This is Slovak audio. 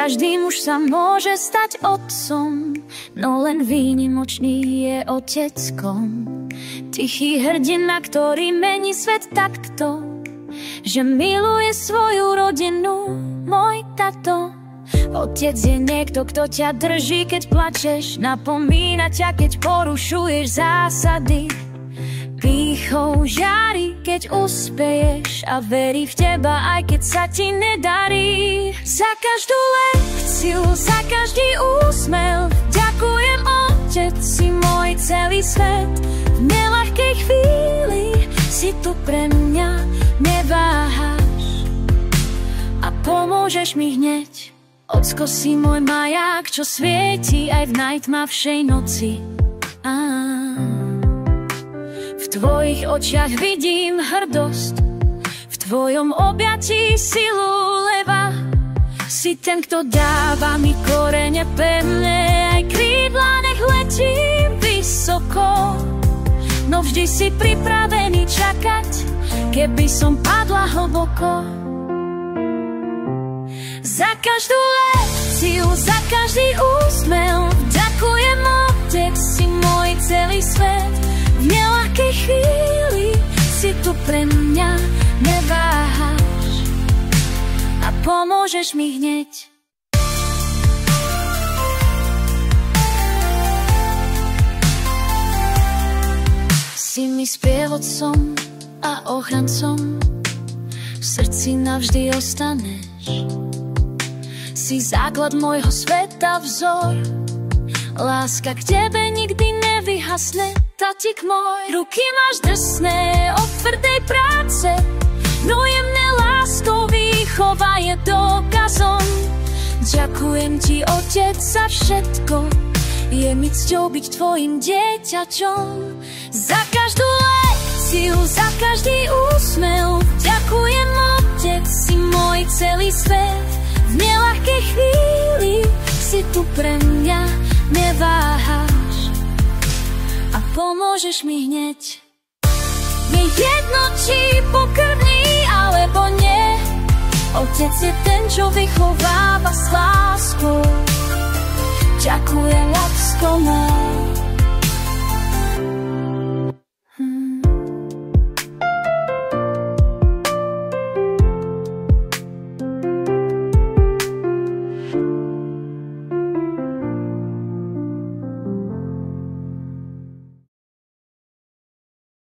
Každý muž sa môže stať otcom, no len výnimočný je oteckom. Tichý hrdina, ktorý mení svet takto, že miluje svoju rodinu, môj tato. Otec je niekto, kto ťa drží, keď plačeš, napomína ťa, keď porušuješ zásady. Pýchou žiari, keď uspeješ, a verí v teba, aj keď sa ti nedarí. Za každú lekciu, za každý úsmev ďakujem, otec, si môj celý svet. V neľahkej chvíli si tu pre mňa, neváhaš a pomôžeš mi hneď. Ocko, si môj maják, čo svieti aj v najtmavšej noci. V tvojich očiach vidím hrdosť, v tvojom objatí silu leva. Si ten, kto dáva mi korene pevné, aj krídla, nech letím vysoko. No vždy si pripravený čakať, keby som padla hlboko. Za každú lekciu, za každý úsmev ďakujem, otec, si môj celý svet. V neľahkej chvíli si tu pre mňa, neváhaš a pomôžeš mi hneď. Si mi sprievodcom a ochrancom, v srdci navždy ostaneš. Si základ môjho sveta, vzor, láska k tebe nikdy nevyhasne. Tatík môj, ruky máš drsné od tvrdej práce, no jemné láskou výchova je dokazom. Ďakujem ti, otec, za všetko, je mi cťou byť tvojim dieťačom. Za každú lekciu, za každý úsmev ďakujem, otec, si môj celý svet. V neľahkej chvíli si tu pre mňa, neváhaš a pomôžeš mi hneď. Je jedno, či pokrvný alebo nie, otec je ten, čo vychováva s láskou. Ďakujem, lacko môj.